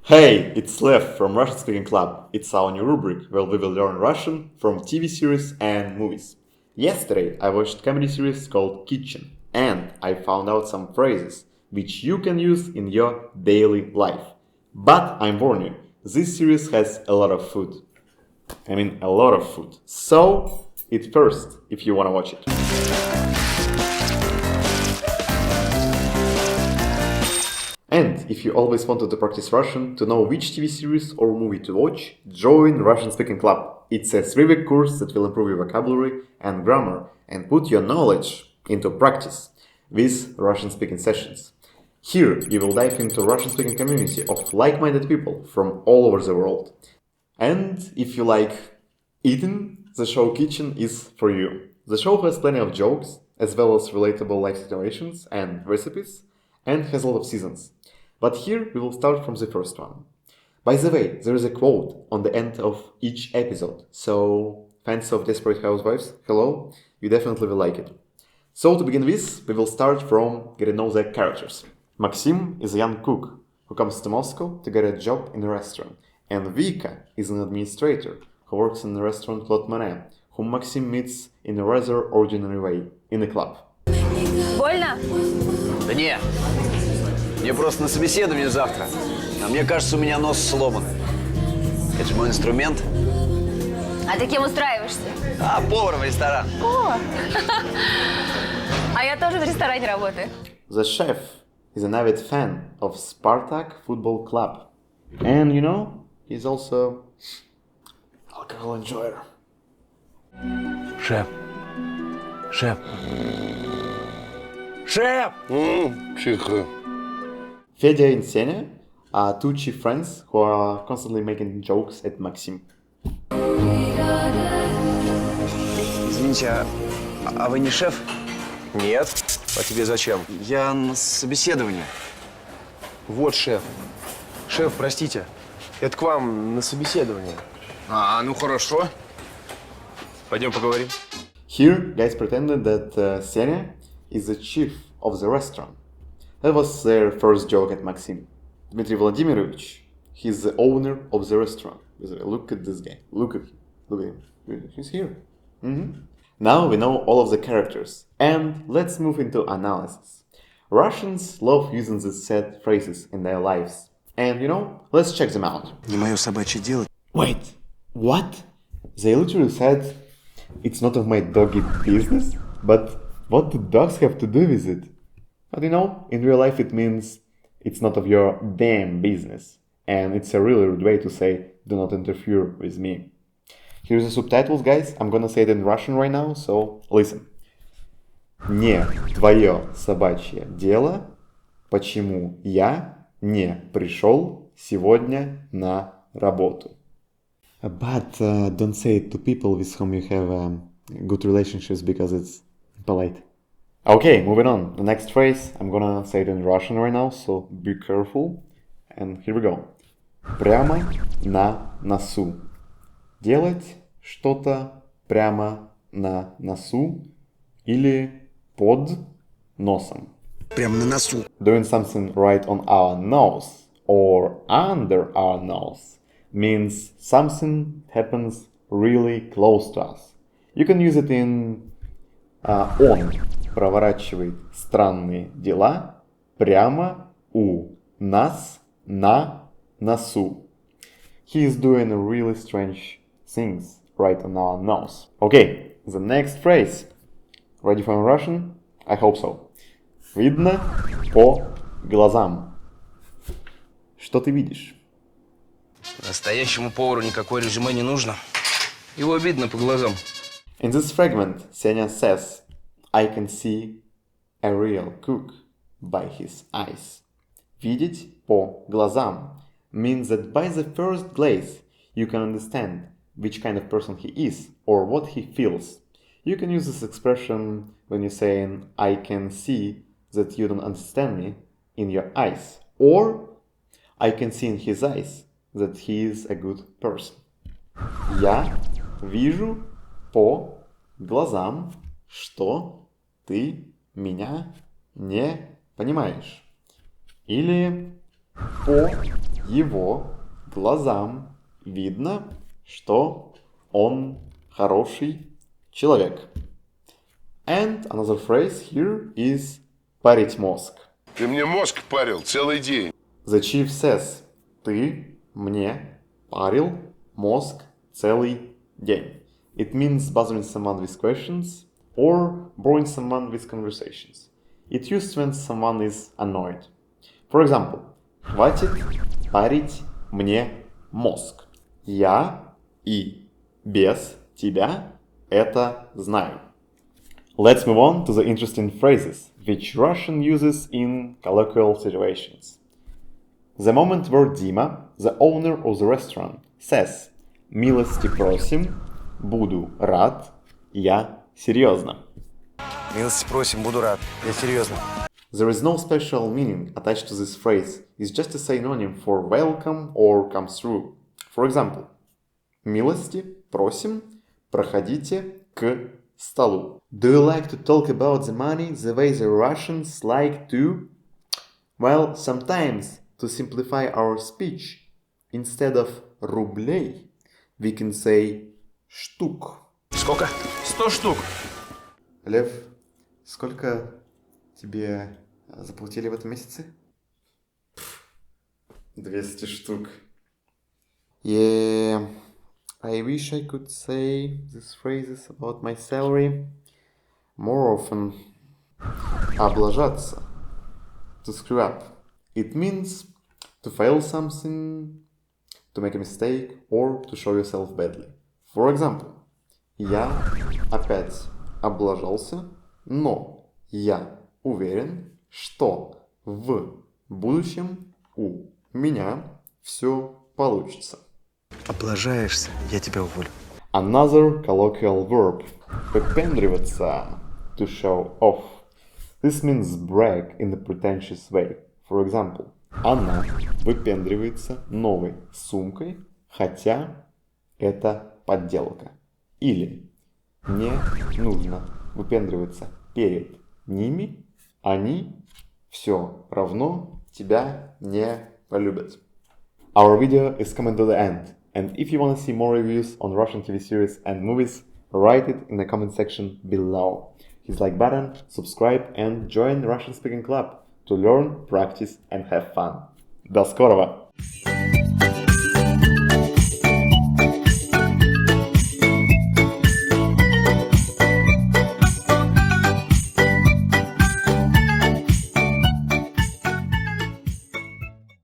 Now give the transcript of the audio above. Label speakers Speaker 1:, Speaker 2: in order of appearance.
Speaker 1: Hey, it's Lev from Russian Speaking Club. It's our new rubric where we will learn Russian from TV series and movies. Yesterday I watched a comedy series called Kitchen and I found out some phrases which you can use in your daily life. But I'm warning you, this series has a lot of food. A lot of food. So, eat first if you wanna watch it. And if you always wanted to practice Russian, to know which TV series or movie to watch, join Russian Speaking Club. It's a 3-week course that will improve your vocabulary and grammar and put your knowledge into practice with Russian speaking sessions. Here you will dive into Russian speaking community of like-minded people from all over the world. And if you like eating, the show Kitchen is for you. The show has plenty of jokes, as well as relatable life situations and recipes, and has a lot of seasons. But here we will start from the first one. By the way, there is a quote on the end of each episode, so fans of Desperate Housewives, hello, you definitely will like it. So to begin with, we will start from getting to know the characters. Maxim is a young cook who comes to Moscow to get a job in a restaurant, and Vika is an administrator who works in the restaurant Claude Monet, whom Maxim meets in a rather ordinary way, in a club.
Speaker 2: Больно?
Speaker 3: Да не, мне просто на собеседование завтра. А мне кажется, у меня нос сломан. Это же мой инструмент.
Speaker 2: А ты кем устраиваешься?
Speaker 3: А, повар в ресторан.
Speaker 2: О! А я тоже в ресторане работаю.
Speaker 1: The chef is an avid fan of Spartak Football Club. And you know, he's also alcohol enjoyer.
Speaker 4: Шеф. Шеф. Шеф!
Speaker 5: Тихо.
Speaker 1: Fedya and Senya are two chief friends who are constantly making jokes at Maxim.
Speaker 3: Извините, а вы не шеф?
Speaker 4: Нет. А тебе зачем?
Speaker 3: Я на собеседовании.
Speaker 4: Вот шеф. Шеф, простите. Это к вам на собеседование.
Speaker 3: Ну хорошо.
Speaker 4: Пойдем поговорим.
Speaker 1: Here, guys pretended that Senya is the chief of the restaurant. That was their first joke at Maxim. Dmitry Vladimirovich, he's the owner of the restaurant. Look at this guy. Look at him. Look at him. He's here. Now we know all of the characters. And let's move into analysis. Russians love using these set phrases in their lives. And you know, let's check them out.
Speaker 3: Не мое собачье дело.
Speaker 1: Wait, what? They literally said, it's not of my doggy business? But what do dogs have to do with it? But you know, in real life it means it's not of your damn business. And it's a really rude way to say, do not interfere with me. Here's the subtitles, guys. I'm gonna say it in Russian right now, so listen. Не твое собачье дело, почему я не пришел сегодня на работу. But don't say it to people with whom you have good relationships because it's polite. Okay, moving on. The next phrase, I'm gonna say it in Russian right now, so be careful. And here we go. Прямо на носу. Делать что-то прямо на носу или под носом.
Speaker 3: Прямо на носу.
Speaker 1: Doing something right on our nose or under our nose means something happens really close to us. You can use it in он проворачивает странные дела прямо у нас на носу. He is doing really strange things right on our nose. Okay, the next phrase. Ready for Russian? I hope so. Видно по глазам. Что ты видишь?
Speaker 4: Настоящему повару никакое резюме не нужно. Его видно по глазам.
Speaker 1: In this fragment, Senya says, I can see a real cook by his eyes. Видеть по глазам means that by the first glance, you can understand which kind of person he is or what he feels. You can use this expression when you're saying, I can see that you don't understand me in your eyes, or I can see in his eyes that he is a good person. Я вижу по глазам, что ты меня не понимаешь. Или по его глазам видно, что он хороший человек. And another phrase here is парить мозг.
Speaker 5: Ты мне мозг парил целый день.
Speaker 1: The chief says, ты мне парил мозг целый день. It means bothering someone with questions or boring someone with conversations. It used when someone is annoyed. For example, хватит парить мне мозг. Я и без тебя это знаю. Let's move on to the interesting phrases which Russian uses in colloquial situations. The moment where Dima, the owner of the restaurant, says «Милости просим», «Буду рад», «Я серьезно».
Speaker 4: Милости просим, буду рад. Я серьезно.
Speaker 1: There is no special meaning attached to this phrase. It's just a synonym for welcome or come through. For example, «Милости просим, проходите к столу». Do you like to talk about the money the way the Russians like to? Well, sometimes, to simplify our speech, instead of рублей, we can say штук.
Speaker 4: Сколько? 100 штук.
Speaker 1: Лев, сколько тебе заплатили в этом месяце? 200 штук. Yeah, I wish I could say these phrases about my salary more often. Облажаться. To screw up. It means to fail something, to make a mistake, or to show yourself badly. For example, я опять облажался, но я уверен, что в будущем у меня все получится.
Speaker 4: Облажаешься, я тебя уволю.
Speaker 1: Another colloquial verb. Выпендриваться. To show off. This means brag in a pretentious way. For example, она выпендривается новой сумкой, хотя это подделка. Или не нужно выпендриваться перед ними, они все равно тебя не полюбят. Our video is coming to the end, and if you want to see more reviews on Russian TV series and movies, write it in the comment section below. Hit the like button, subscribe and join Russian Speaking Club to learn, practice and have fun. До скорого!